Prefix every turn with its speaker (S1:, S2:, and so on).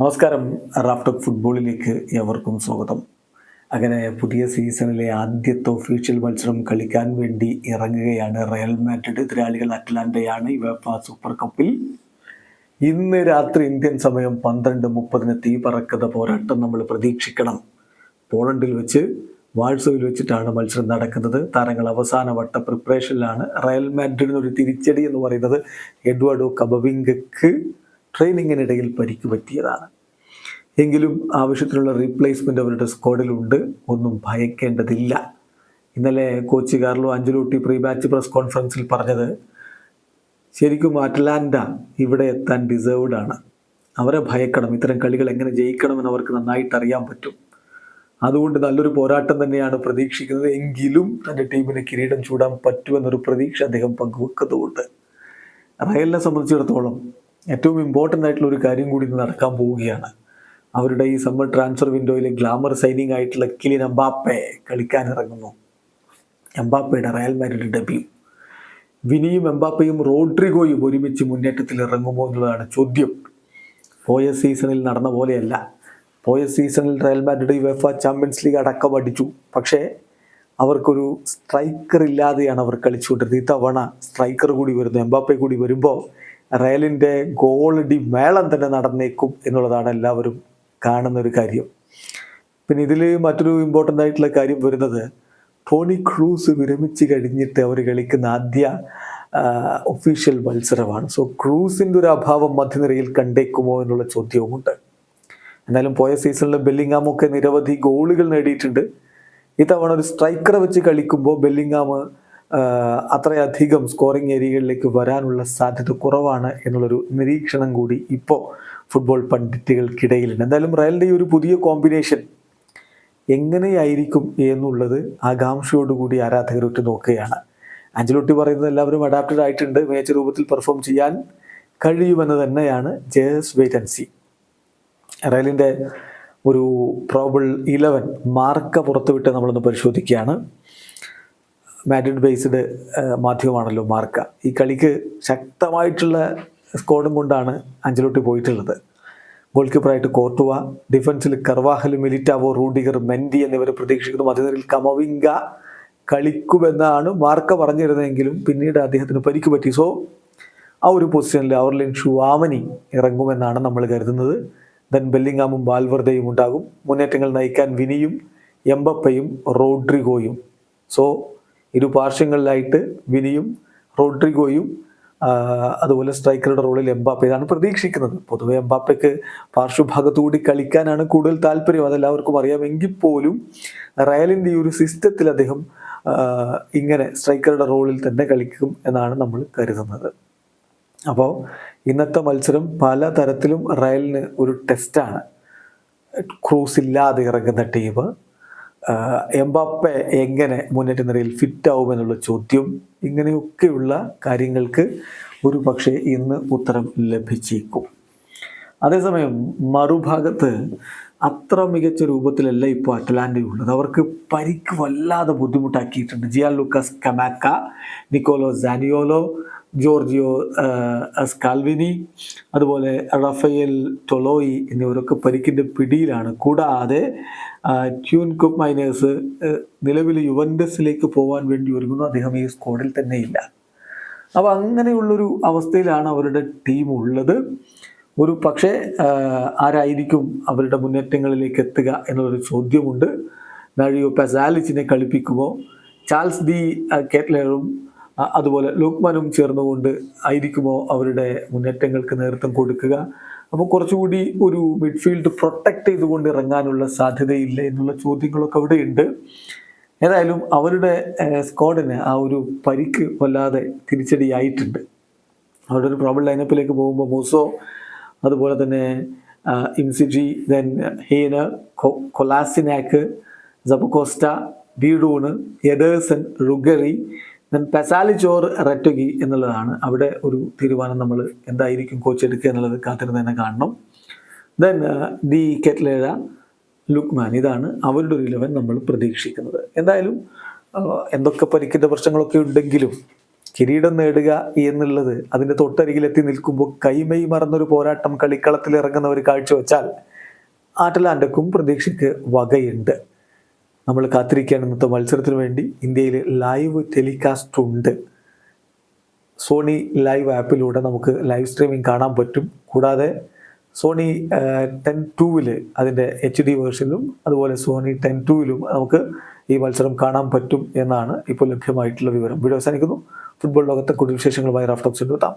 S1: നമസ്കാരം. റാഫ്റ്റോക്ക് ഫുട്ബോളിലേക്ക് ഏവർക്കും സ്വാഗതം. അങ്ങനെ പുതിയ സീസണിലെ ആദ്യത്തെ ഒഫീഷ്യൽ മത്സരം കളിക്കാൻ വേണ്ടി ഇറങ്ങുകയാണ് റയൽ മാഡ്രിഡ്. എതിരാളികൾ അറ്റ്ലാന്റയാണ്. യുവേഫ സൂപ്പർ കപ്പിൽ ഇന്ന് രാത്രി ഇന്ത്യൻ സമയം 12:30 തീ പറക്കുന്ന പോരാട്ടം നമ്മൾ പ്രതീക്ഷിക്കണം. പോളണ്ടിൽ വെച്ച് വാഴ്സോയിൽ വെച്ചിട്ടാണ് മത്സരം നടക്കുന്നത്. താരങ്ങൾ അവസാന വട്ട പ്രിപ്പറേഷനിലാണ്. റയൽ മാഡ്രിഡിന് ഒരു തിരിച്ചടി എന്ന് പറയുന്നത് എഡ്വാർഡോ കമവിംഗയ്ക്ക് ട്രെയിനിങ്ങിനിടയിൽ പരിക്ക് പറ്റിയതാണ്. എങ്കിലും ആവശ്യത്തിനുള്ള റീപ്ലേസ്മെൻ്റ് അവരുടെ സ്ക്വാഡിലുണ്ട്. ഒന്നും ഭയക്കേണ്ടതില്ല. ഇന്നലെ coach Carlo Ancelotti pre match press കോൺഫറൻസിൽ പറഞ്ഞത് ശരിക്കും അറ്റ്ലാന്റ ഇവിടെ എത്താൻ ഡിസേർവ്ഡ് ആണ്. അവരെ ഭയക്കണം. ഇത്തരം കളികൾ എങ്ങനെ ജയിക്കണമെന്ന് അവർക്ക് നന്നായിട്ട് അറിയാൻ പറ്റും. അതുകൊണ്ട് നല്ലൊരു പോരാട്ടം തന്നെയാണ് പ്രതീക്ഷിക്കുന്നത്. എങ്കിലും തൻ്റെ ടീമിന് കിരീടം ചൂടാൻ പറ്റുമെന്നൊരു പ്രതീക്ഷ അദ്ദേഹം പങ്കുവെക്കുന്നുണ്ട്. റയലിനെ സംബന്ധിച്ചിടത്തോളം ഏറ്റവും ഇമ്പോർട്ടൻ്റ് ആയിട്ടുള്ള ഒരു കാര്യം കൂടി ഇന്ന് നടക്കാൻ പോവുകയാണ്. അവരുടെ ഈ സമ്മർ ട്രാൻസ്ഫർ വിൻഡോയിലെ ഗ്ലാമർ സൈനിങ് ആയിട്ടുള്ള കിലിൻ എംബാപ്പെ കളിക്കാൻ ഇറങ്ങുന്നു. എംബാപ്പയുടെ റയൽ മാഡ്രിഡ് ഡെബ്യൂ. വിനിയും എംബാപ്പയും റോഡ്രിഗോയും ഒരുമിച്ച് മുന്നേറ്റത്തിൽ ഇറങ്ങുമോ എന്നുള്ളതാണ് ചോദ്യം. പോയ സീസണിൽ നടന്ന പോലെയല്ല. പോയ സീസണിൽ Real Madrid UEFA champions league അടക്കം അടിച്ചു. പക്ഷേ അവർക്കൊരു സ്ട്രൈക്കർ ഇല്ലാതെയാണ് അവർ കളിച്ചുകൊണ്ടിരുന്നത്. ഇത്തവണ സ്ട്രൈക്കർ കൂടി വരുന്നു, എംബാപ്പെ കൂടി വരുമ്പോൾ റയലിൻ്റെ ഗോളടി മേളം തന്നെ നടന്നേക്കും എന്നുള്ളതാണ് എല്ലാവരും കാണുന്ന ഒരു കാര്യം. പിന്നെ ഇതിൽ മറ്റൊരു ഇമ്പോർട്ടൻ്റ് ആയിട്ടുള്ള കാര്യം വരുന്നത് ടോണി ക്രൂസ് വിരമിച്ച് കഴിഞ്ഞിട്ട് അവർ കളിക്കുന്ന ആദ്യ ഒഫീഷ്യൽ മത്സരമാണ്. സോ ക്രൂസിൻ്റെ ഒരു അഭാവം മധ്യനിരയിൽ കണ്ടേക്കുമോ എന്നുള്ള ചോദ്യവുമുണ്ട്. എന്നാലും പോയ സീസണിൽ ബെല്ലിംഗാമൊക്കെ നിരവധി ഗോളുകൾ നേടിയിട്ടുണ്ട്. ഇത്തവണ ഒരു സ്ട്രൈക്കറെ വെച്ച് കളിക്കുമ്പോൾ ബെല്ലിംഗാം അത്രയധികം സ്കോറിംഗ് ഏരിയകളിലേക്ക് വരാനുള്ള സാധ്യത കുറവാണ് എന്നുള്ളൊരു നിരീക്ഷണം കൂടി ഇപ്പോൾ ഫുട്ബോൾ പണ്ഡിറ്റുകൾക്കിടയിലുണ്ട്. എന്തായാലും റയലിൻ്റെ ഈ ഒരു പുതിയ കോമ്പിനേഷൻ എങ്ങനെയായിരിക്കും എന്നുള്ളത് ആകാംക്ഷയോടുകൂടി ആരാധകർ ഉറ്റു നോക്കുകയാണ്. അഞ്ചലോട്ടി പറയുന്നത് എല്ലാവരും അഡാപ്റ്റഡ് ആയിട്ടുണ്ട്, മികച്ച രൂപത്തിൽ പെർഫോം ചെയ്യാൻ കഴിയുമെന്ന് തന്നെയാണ്. Just wait and see. റയലിൻ്റെ ഒരു പ്രോബിൾ 11 മാർക്ക പുറത്തുവിട്ട് നമ്മളൊന്ന് പരിശോധിക്കുകയാണ്. മാഡ്രിഡ് ബേസ്ഡ് മാധ്യമമാണല്ലോ മാർക്ക. ഈ കളിക്ക് ശക്തമായിട്ടുള്ള സ്ക്വാഡും കൊണ്ടാണ് അഞ്ചലോട്ടി പോയിട്ടുള്ളത്. ഗോൾ കീപ്പറായിട്ട് കോർട്ടുവ, ഡിഫൻസിൽ കർവാഹൽ, മിലിറ്റാവോ, റൂഡിഗർ, മെൻഡി എന്നിവരെ പ്രതീക്ഷിക്കുന്നു. മധ്യനിരയിൽ കമവിംഗ കളിക്കുമെന്നാണ് മാർക്ക പറഞ്ഞിരുന്നതെങ്കിലും പിന്നീട് അദ്ദേഹത്തിന് പരിക്ക് പറ്റി. സോ ആ ഒരു പൊസിഷനിൽ ഔർലിൻ ഷുവാമനി ഇറങ്ങുമെന്നാണ് നമ്മൾ കരുതുന്നത്. ദെൻ ബെല്ലിംഗാമും വാൽവർദയും ഉണ്ടാകും. മുന്നേറ്റങ്ങൾ നയിക്കാൻ വിനിയും എംബപ്പയും റോഡ്രിഗോയും. സോ ഇരു പാർശ്വങ്ങളിലായിട്ട് വിനിയും റോഡ്രിഗോയും, അതുപോലെ സ്ട്രൈക്കറുടെ റോളിൽ എംബാപ്പെ. ഇതാണ് പ്രതീക്ഷിക്കുന്നത്. പൊതുവെ എംബാപ്പയ്ക്ക് പാർശ്വഭാഗത്തുകൂടി കളിക്കാനാണ് കൂടുതൽ താല്പര്യം, അതെല്ലാവർക്കും അറിയാമെങ്കിൽ പോലും റയലിൻ്റെ ഈ ഒരു സിസ്റ്റത്തിൽ അദ്ദേഹം ഇങ്ങനെ സ്ട്രൈക്കറുടെ റോളിൽ തന്നെ കളിക്കും എന്നാണ് നമ്മൾ കരുതുന്നത്. അപ്പോൾ ഇന്നത്തെ മത്സരം പല തരത്തിലും റയലിന് ഒരു ടെസ്റ്റാണ്. ക്രൂസ് ഇല്ലാതെ ഇറങ്ങുന്ന ടീം, എംബാപ്പെ എങ്ങനെ മുന്നേറ്റ നിരയിൽ ഫിറ്റ് ആവുമെന്നുള്ള ചോദ്യം, ഇങ്ങനെയൊക്കെയുള്ള കാര്യങ്ങൾക്ക് ഒരു പക്ഷേ ഇന്ന് ഉത്തരം ലഭിച്ചേക്കും. അതേസമയം മറുഭാഗത്ത് അത്ര മികച്ച രൂപത്തിലല്ല ഇപ്പോൾ അറ്റ്ലാന്റയുള്ളത്. അവർക്ക് പരിക്ക് വല്ലാതെ ബുദ്ധിമുട്ടാക്കിയിട്ടുണ്ട്. ജിയാൻ ലൂക്കാസ് കമാക്ക, നിക്കോലോ സാനിയോലോ, ജോർജിയോ സ്കാൽവിനി, അതുപോലെ റഫേൽ ടൊലോയി എന്നിവരൊക്കെ പരിക്കിൻ്റെ പിടിയിലാണ്. കൂടാതെ ട്യൂൻ കുപ്പ് മൈനേഴ്സ് നിലവിൽ യുവൻഡസിലേക്ക് പോകാൻ വേണ്ടി ഒരുങ്ങുന്നു. അദ്ദേഹം ഈ സ്ക്വാഡിൽ തന്നെ ഇല്ല. അപ്പോൾ അങ്ങനെയുള്ളൊരു അവസ്ഥയിലാണ് അവരുടെ ടീം ഉള്ളത്. ഒരു പക്ഷേ ആരായിരിക്കും അവരുടെ മുന്നേറ്റങ്ങളിലേക്ക് എത്തുക എന്നുള്ളൊരു ചോദ്യമുണ്ട്. നാഴിയോ പെസാലിച്ചിനെ കളിപ്പിക്കുമോ, ചാൾസ് ഡി കെറ്റ്ലറും അതുപോലെ ലുക്മാനും ചേർന്നുകൊണ്ട് ആയിരിക്കുമോ അവരുടെ മുന്നേറ്റങ്ങൾക്ക് നേതൃത്വം കൊടുക്കുക? അപ്പോൾ കുറച്ചുകൂടി ഒരു മിഡ്ഫീൽഡ് പ്രൊട്ടക്റ്റ് ചെയ്തുകൊണ്ട് ഇറങ്ങാനുള്ള സാധ്യതയില്ല എന്നുള്ള ചോദ്യങ്ങളൊക്കെ അവിടെ ഉണ്ട്. ഏതായാലും അവരുടെ സ്ക്വാഡിന് ആ ഒരു പരിക്ക് വല്ലാതെ തിരിച്ചടിയായിട്ടുണ്ട്. അവരുടെ ഒരു പ്രോബിൾ ലൈനപ്പിലേക്ക് പോകുമ്പോൾ മൂസോ, അതുപോലെ തന്നെ ഇംസിജി, ദെൻ ഹേന, കൊലാസിനാക്ക്, സബക്കോസ്റ്റ, ബീഡൂണ്, എഡേഴ്സൺ, റുഗറി, ദെൻ പെസാലിച്ചോർ, റെറ്റോഗി എന്നുള്ളതാണ്. അവിടെ ഒരു തീരുമാനം നമ്മൾ എന്തായിരിക്കും കോച്ച് എടുക്കുക എന്നുള്ളത് കാത്തിരുന്ന് തന്നെ കാണണം. ദെൻ ഡി കെറ്റ്ലേര, ലുക്മാൻ, ഇതാണ് അവരുടെ ഒരു 11 നമ്മൾ പ്രതീക്ഷിക്കുന്നത്. എന്തായാലും എന്തൊക്കെ പരിക്കിൻ്റെ പ്രശ്നങ്ങളൊക്കെ ഉണ്ടെങ്കിലും കിരീടം നേടുക എന്നുള്ളത് അതിൻ്റെ തൊട്ടരികിലെത്തി നിൽക്കുമ്പോൾ കൈമൈ മറന്നൊരു പോരാട്ടം കളിക്കളത്തിൽ ഇറങ്ങുന്നവർ കാഴ്ചവെച്ചാൽ അറ്റലാന്റയ്ക്കും പ്രതീക്ഷയ്ക്ക് വകയുണ്ട്. നമ്മൾ കാത്തിരിക്കുകയാണ് ഇന്നത്തെ മത്സരത്തിന് വേണ്ടി. ഇന്ത്യയിൽ ലൈവ് ടെലികാസ്റ്റ് ഉണ്ട്. സോണി ലൈവ് ആപ്പിലൂടെ നമുക്ക് ലൈവ് സ്ട്രീമിംഗ് കാണാൻ പറ്റും. കൂടാതെ സോണി 10-2 അതിൻ്റെ HD വേർഷനിലും അതുപോലെ സോണി 10-2 നമുക്ക് ഈ മത്സരം കാണാൻ പറ്റും എന്നാണ് ഇപ്പോൾ ലഭ്യമായിട്ടുള്ള വിവരം. വീഡിയോ അവസാനിക്കുന്നു. ഫുട്ബോൾ ലോകത്തെ കൂടുതൽ വിശേഷങ്ങളുമായി റാഫ് ടോക്സിൽ എത്താം.